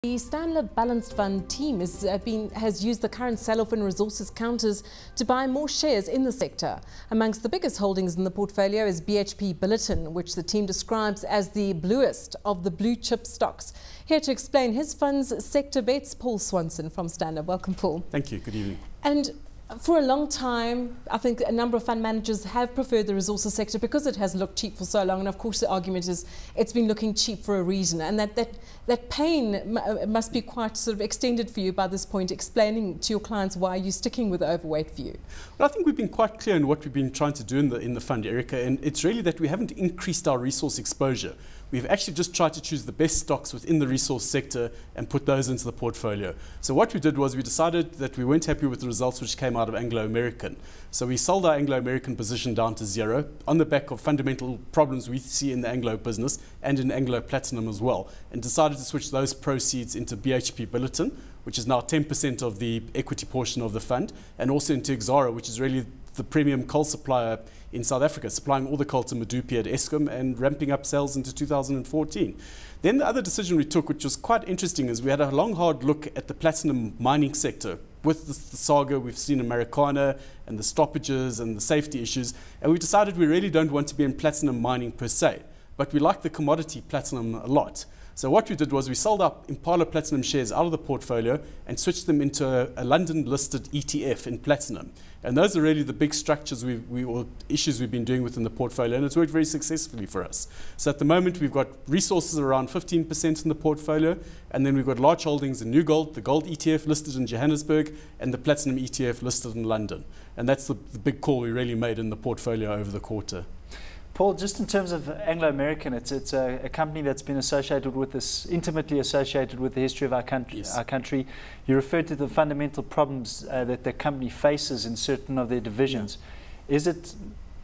The Stanlib Balanced Fund team has used the current sell-off in resources counters to buy more shares in the sector. Amongst the biggest holdings in the portfolio is BHP Billiton, which the team describes as the bluest of the blue chip stocks. Here to explain his fund's sector bets, Paul Swanson from Stanlib. Welcome, Paul. Thank you. Good evening. And for a long time, I think a number of fund managers have preferred the resources sector because it has looked cheap for so long. And of course, the argument is it's been looking cheap for a reason. And that pain must be quite sort of extended for you by this point, explaining to your clients why you're sticking with the overweight view. Well, I think we've been quite clear in what we've been trying to do in the fund, Erika. And it's really that we haven't increased our resource exposure. We've actually just tried to choose the best stocks within the resource sector and put those into the portfolio. So what we did was we decided that we weren't happy with the results which came out of Anglo-American. So we sold our Anglo-American position down to zero on the back of fundamental problems we see in the Anglo business and in Anglo Platinum as well, and decided to switch those proceeds into BHP Billiton, which is now 10% of the equity portion of the fund, and also into Exxaro, which is really the premium coal supplier in South Africa, supplying all the coal to Medupi at Eskom and ramping up sales into 2014. Then the other decision we took, which was quite interesting, is we had a long, hard look at the platinum mining sector with the saga we've seen in Marikana and the stoppages and the safety issues, and we decided we really don't want to be in platinum mining per se, but we like the commodity platinum a lot. So what we did was we sold our Impala Platinum shares out of the portfolio and switched them into a London-listed ETF in platinum. And those are really the big structures or issues we've been doing within the portfolio, and it's worked very successfully for us. So at the moment, we've got resources around 15% in the portfolio, and then we've got large holdings in New Gold, the Gold ETF listed in Johannesburg, and the Platinum ETF listed in London. And that's the big call we really made in the portfolio over the quarter. Paul, just in terms of Anglo-American, it's a company that's been associated with this, intimately associated with the history of our country. Yes. You referred to the fundamental problems that the company faces in certain of their divisions. Yeah. Is it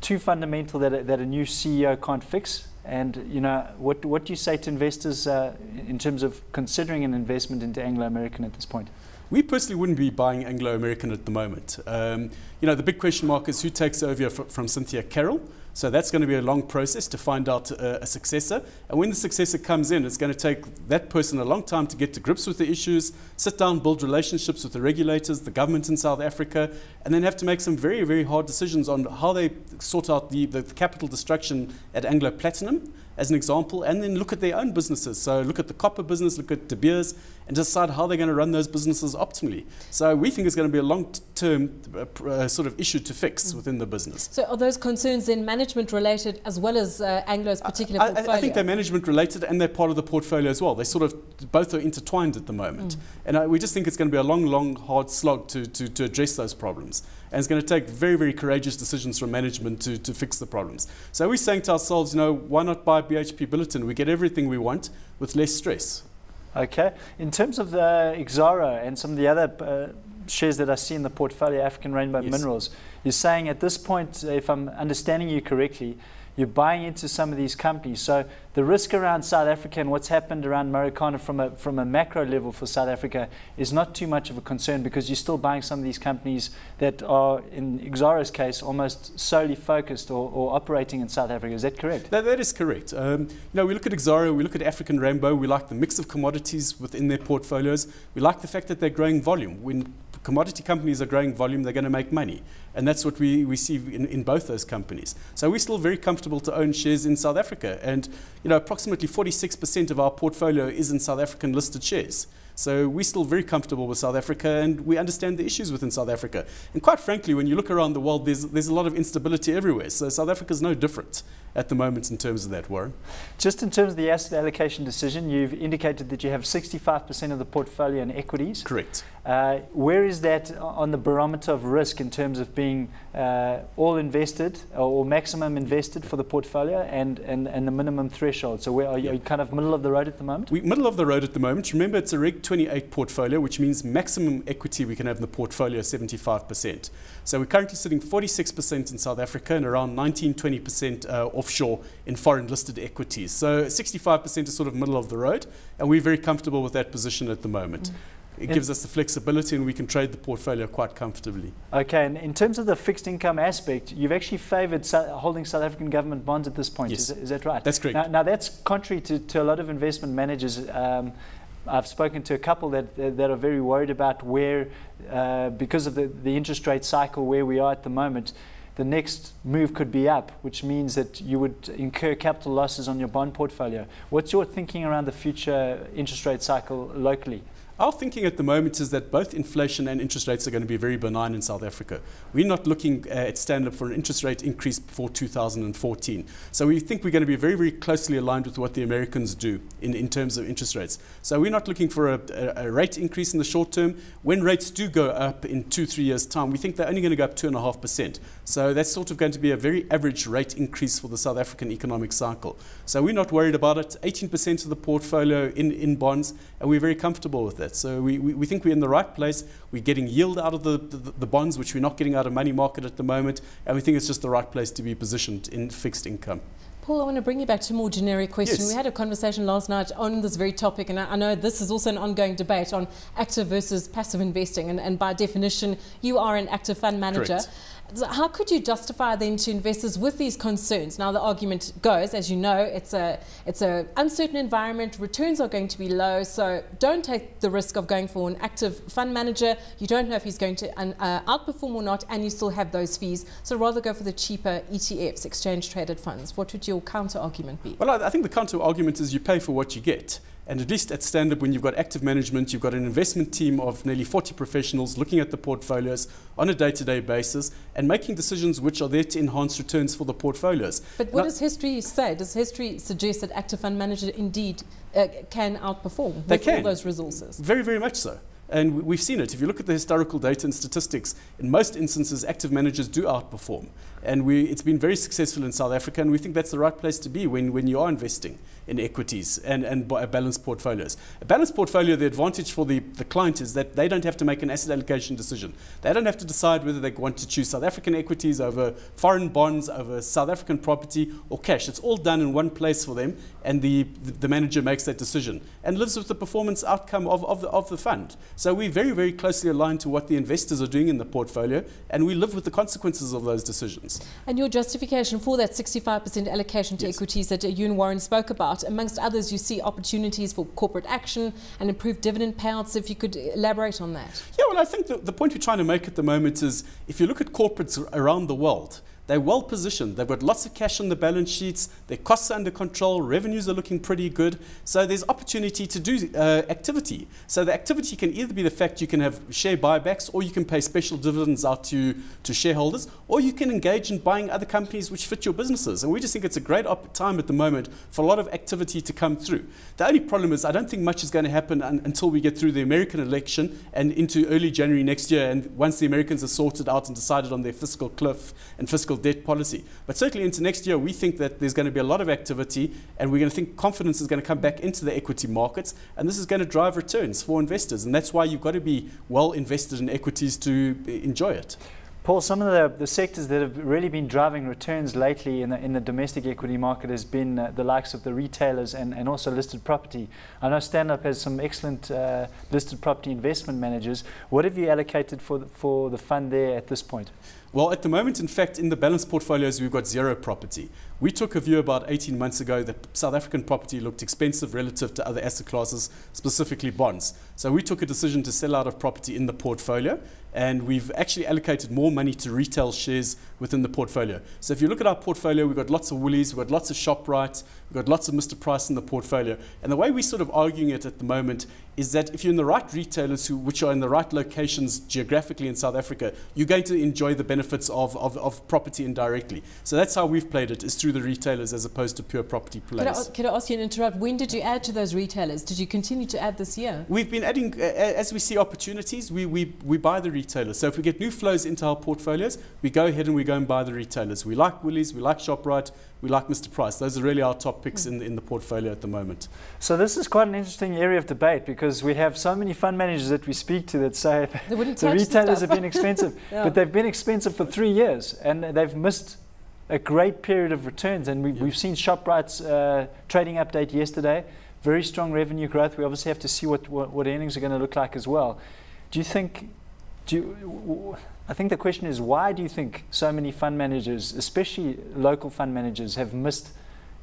too fundamental that a new CEO can't fix? And you know, what do you say to investors in terms of considering an investment into Anglo-American at this point? We personally wouldn't be buying Anglo-American at the moment. You know, the big question mark is who takes over from Cynthia Carroll. So that's going to be a long process to find out a successor. And when the successor comes in, it's going to take that person a long time to get to grips with the issues, sit down, build relationships with the regulators, the government in South Africa, and then have to make some very, very hard decisions on how they sort out the capital destruction at Anglo Platinum, as an example, and then look at their own businesses. So look at the copper business, look at De Beers, and decide how they're going to run those businesses optimally. So we think it's going to be a long-term sort of issue to fix within the business. So are those concerns then management related as well as Anglo's particular portfolio? I think they're management related and they're part of the portfolio as well. They sort of both are intertwined at the moment. And we just think it's going to be a long, long, hard slog to address those problems. And it's going to take very, very courageous decisions from management to fix the problems. So we're saying to ourselves, you know, why not buy BHP Billiton? We get everything we want with less stress. Okay. In terms of the Exxaro and some of the other shares that I see in the portfolio, African Rainbow Minerals, you're saying at this point, if I'm understanding you correctly, you're buying into some of these companies. So the risk around South Africa and what's happened around Marikana from a macro level for South Africa is not too much of a concern because you're still buying some of these companies that are, in Exxaro's case, almost solely focused or operating in South Africa. Is that correct? That is correct. You know, we look at Exxaro, we look at African Rainbow, we like the mix of commodities within their portfolios. We like the fact that they're growing volume. When commodity companies are growing volume, they're going to make money. And that's what we see in both those companies. So we're still very comfortable to own shares in South Africa. And you know, approximately 46% of our portfolio is in South African listed shares. So we're still very comfortable with South Africa and we understand the issues within South Africa. And quite frankly, when you look around the world, there's a lot of instability everywhere. So South Africa is no different at the moment in terms of that, Warren. Just in terms of the asset allocation decision, you've indicated that you have 65% of the portfolio in equities. Correct. Where is that on the barometer of risk in terms of being all invested or maximum invested for the portfolio and the minimum threshold? So where are you kind of middle of the road at the moment? We're middle of the road at the moment. Remember, it's a Reg 28 portfolio, which means maximum equity we can have in the portfolio is 75%. So we're currently sitting 46% in South Africa and around 19-20% offshore in foreign listed equities. So 65% is sort of middle of the road, and we're very comfortable with that position at the moment. It gives us the flexibility and we can trade the portfolio quite comfortably. Okay, and in terms of the fixed income aspect, you've actually favoured holding South African government bonds at this point, yes. Is that right? That's correct. Now that's contrary to a lot of investment managers. I've spoken to a couple that are very worried about where, because of the interest rate cycle where we are at the moment, the next move could be up, which means that you would incur capital losses on your bond portfolio. What's your thinking around the future interest rate cycle locally? Our thinking at the moment is that both inflation and interest rates are going to be very benign in South Africa. We're not looking at Stanlib for an interest rate increase before 2014. So we think we're going to be very, very closely aligned with what the Americans do in terms of interest rates. So we're not looking for a rate increase in the short term. When rates do go up in 2-3 years' time, we think they're only going to go up 2.5%. So that's sort of going to be a very average rate increase for the South African economic cycle. So we're not worried about it. 18% of the portfolio in bonds, and we're very comfortable with that. So we think we're in the right place. We're getting yield out of the bonds, which we're not getting out of money market at the moment, and we think it's just the right place to be positioned in fixed income. Paul, I want to bring you back to a more generic question. Yes. We had a conversation last night on this very topic, and I know this is also an ongoing debate on active versus passive investing, and by definition, you are an active fund manager. Correct. How could you justify then to investors with these concerns? Now the argument goes, as you know, it's a uncertain environment, returns are going to be low, so don't take the risk of going for an active fund manager. You don't know if he's going to outperform or not, and you still have those fees, so rather go for the cheaper ETFs, exchange traded funds. What would your counter argument be? Well, I think the counter argument is you pay for what you get. And at least at Stanlib, when you've got active management, you've got an investment team of nearly 40 professionals looking at the portfolios on a day-to-day basis and making decisions which are there to enhance returns for the portfolios. But what does history say? Does history suggest that active fund managers indeed can outperform with all those resources? Very, very much so. And we've seen it. If you look at the historical data and statistics, in most instances, active managers do outperform. And it's been very successful in South Africa, and we think that's the right place to be when you are investing in equities and balanced portfolios. A balanced portfolio, the advantage for the client is that they don't have to make an asset allocation decision. They don't have to decide whether they want to choose South African equities over foreign bonds, over South African property or cash. It's all done in one place for them, and the manager makes that decision and lives with the performance outcome of the fund. So we're very, very closely aligned to what the investors are doing in the portfolio, and we live with the consequences of those decisions. And your justification for that 65% allocation to equities that you and Warren spoke about, amongst others, you see opportunities for corporate action and improved dividend payouts. If you could elaborate on that. Yeah, well, I think the point we're trying to make at the moment is if you look at corporates around the world, they're well positioned. They've got lots of cash on the balance sheets. Their costs are under control. Revenues are looking pretty good. So there's opportunity to do activity. So the activity can either be the fact you can have share buybacks, or you can pay special dividends out to shareholders, or you can engage in buying other companies which fit your businesses. And we just think it's a great time at the moment for a lot of activity to come through. The only problem is I don't think much is going to happen until we get through the American election and into early January next year. And once the Americans have sorted out and decided on their fiscal cliff and fiscal debt policy. But certainly into next year, we think that there's going to be a lot of activity, and we're going to think confidence is going to come back into the equity markets, and this is going to drive returns for investors. And that's why you've got to be well invested in equities to enjoy it. Paul, some of the sectors that have really been driving returns lately in the domestic equity market has been the likes of the retailers and also listed property. I know Stanlib has some excellent listed property investment managers. What have you allocated for the fund there at this point? Well, at the moment, in fact, in the balanced portfolios, we've got zero property. We took a view about 18 months ago that South African property looked expensive relative to other asset classes, specifically bonds. So we took a decision to sell out of property in the portfolio, and we've actually allocated more money to retail shares within the portfolio. So if you look at our portfolio, we've got lots of Woolies, we've got lots of ShopRite, we've got lots of Mr. Price in the portfolio. And the way we're sort of arguing it at the moment is that if you're in the right retailers which are in the right locations geographically in South Africa, you're going to enjoy the benefits of property indirectly. So that's how we've played it, is through the retailers as opposed to pure property plays. Could I ask you to interrupt? When did you add to those retailers? Did you continue to add this year? We've been adding, as we see opportunities, we buy the retailers. So if we get new flows into our portfolios, we go ahead and we go and buy the retailers. We like Woolies, we like ShopRite, we like Mr. Price. Those are really our top picks in the portfolio at the moment. So this is quite an interesting area of debate, because we have so many fund managers that we speak to that say the retailers have been expensive, but they've been expensive for 3 years and they've missed a great period of returns. And we've seen ShopRite's trading update yesterday, very strong revenue growth. We obviously have to see what earnings are going to look like as well. I think the question is, why do you think so many fund managers, especially local fund managers, have missed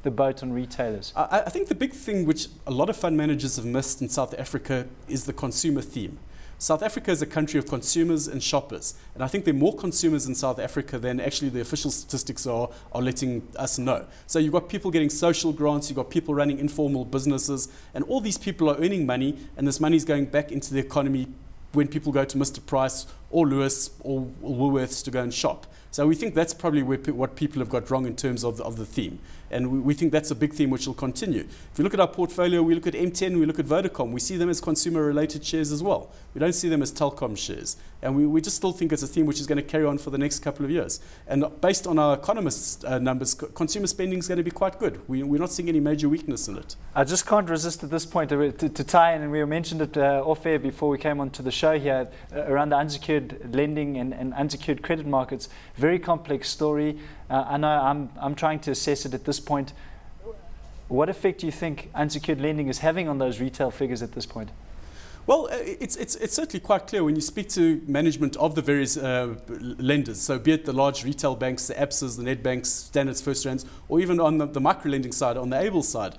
the boat on retailers? I think the big thing which a lot of fund managers have missed in South Africa is the consumer theme. South Africa is a country of consumers and shoppers, and I think there are more consumers in South Africa than actually the official statistics are letting us know. So you've got people getting social grants, you've got people running informal businesses, and all these people are earning money, and this money is going back into the economy when people go to Mr. Price or Lewis or Woolworths to go and shop. So we think that's probably what people have got wrong in terms of the theme. And we think that's a big theme which will continue. If you look at our portfolio, we look at M10, we look at Vodacom, we see them as consumer-related shares as well. We don't see them as telecom shares. And we just still think it's a theme which is going to carry on for the next couple of years. And based on our economists' numbers, consumer spending is going to be quite good. We're not seeing any major weakness in it. I just can't resist at this point to tie in, and we mentioned it off air before we came onto the show here, around the unsecured lending and unsecured credit markets. Very complex story. I know I'm trying to assess it at this point. What effect do you think unsecured lending is having on those retail figures at this point? Well, it's certainly quite clear when you speak to management of the various lenders, so be it the large retail banks, the ABSAs, the Nedbanks, Standards, First Rands, or even on the micro-lending side, on the ABLE side,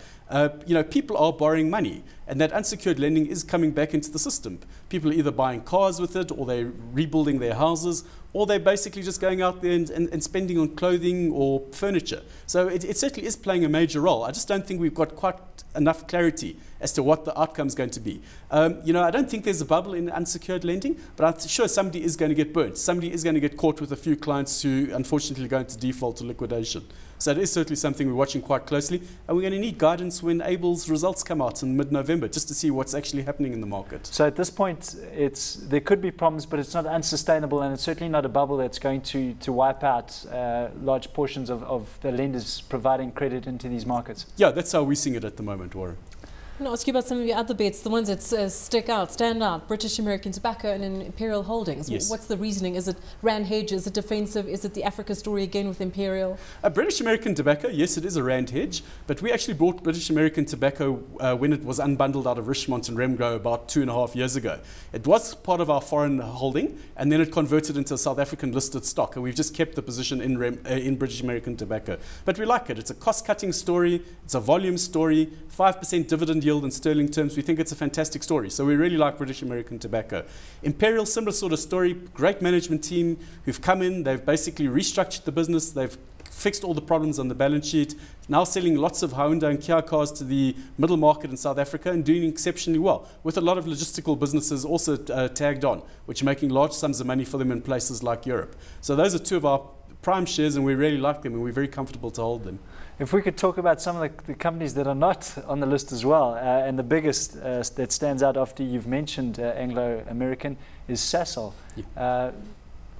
people are borrowing money, and that unsecured lending is coming back into the system. People are either buying cars with it, or they're rebuilding their houses, or they're basically just going out there and spending on clothing or furniture. So it certainly is playing a major role. I just don't think we've got quite enough clarity as to what the outcome is going to be. I don't think there's a bubble in unsecured lending, but I'm sure somebody is going to get burnt. Somebody is going to get caught with a few clients who unfortunately go into default or liquidation. So it is certainly something we're watching quite closely, and we're going to need guidance when ABLE's results come out in mid-November, just to see what's actually happening in the market. So at this point, there could be problems, but it's not unsustainable, and it's certainly not a bubble that's going to wipe out large portions of the lenders providing credit into these markets. Yeah, that's how we're seeing it at the moment, Warren. I'm going to ask you about some of your other bets, the ones that stand out, British American Tobacco and Imperial Holdings. Yes. What's the reasoning? Is it Rand hedge? Is it defensive? Is it the Africa story again with Imperial? British American Tobacco, yes, it is a Rand hedge, but we actually bought British American Tobacco when it was unbundled out of Richemont and Remgro about 2.5 years ago. It was part of our foreign holding, and then it converted into a South African listed stock, and we've just kept the position in British American Tobacco. But we like it. It's a cost-cutting story. It's a volume story. 5% dividend yield in sterling terms. We think it's a fantastic story. So we really like British American Tobacco. Imperial, similar sort of story. Great management team who've come in. They've basically restructured the business. They've fixed all the problems on the balance sheet. Now selling lots of Honda and Kia cars to the middle market in South Africa and doing exceptionally well, with a lot of logistical businesses also tagged on, which are making large sums of money for them in places like Europe. So those are two of our prime shares, and we really like them, and we're very comfortable to hold them. If we could talk about some of the companies that are not on the list as well, and the biggest that stands out after you've mentioned Anglo-American is Sasol. Yeah.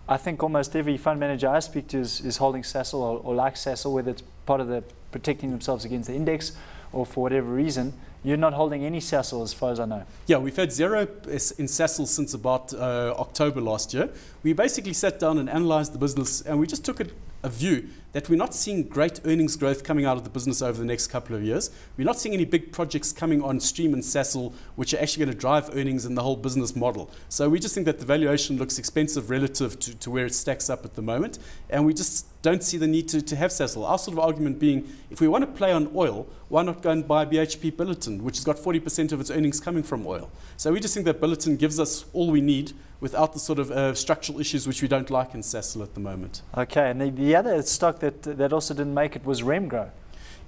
I think almost every fund manager I speak to is holding Sasol or likes Sasol, whether it's part of the protecting themselves against the index or for whatever reason. You're not holding any Sasol as far as I know. Yeah, we've had zero in Sasol since about October last year. We basically sat down and analysed the business, and we just took a view that we're not seeing great earnings growth coming out of the business over the next couple of years. We're not seeing any big projects coming on stream in Sasol which are actually going to drive earnings in the whole business model. So we just think that the valuation looks expensive relative to where it stacks up at the moment, and we just don't see the need to have Sasol. Our sort of argument being, if we want to play on oil, why not go and buy BHP Billiton, which has got 40% of its earnings coming from oil. So we just think that Billiton gives us all we need without the sort of structural issues which we don't like in Sasol at the moment. Okay, and the other stock that also didn't make it was Remgro.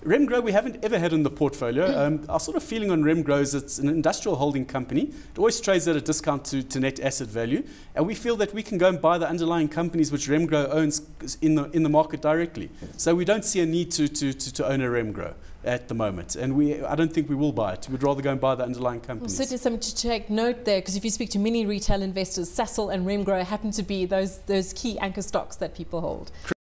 Remgro we haven't ever had in the portfolio. Our sort of feeling on Remgro is it's an industrial holding company. It always trades at a discount to net asset value, and we feel that we can go and buy the underlying companies which Remgro owns in the market directly. So we don't see a need to own a Remgro at the moment, and I don't think we will buy it. We'd rather go and buy the underlying companies. Well, certainly something to take note there, because if you speak to many retail investors, Sasol and Remgro happen to be those key anchor stocks that people hold.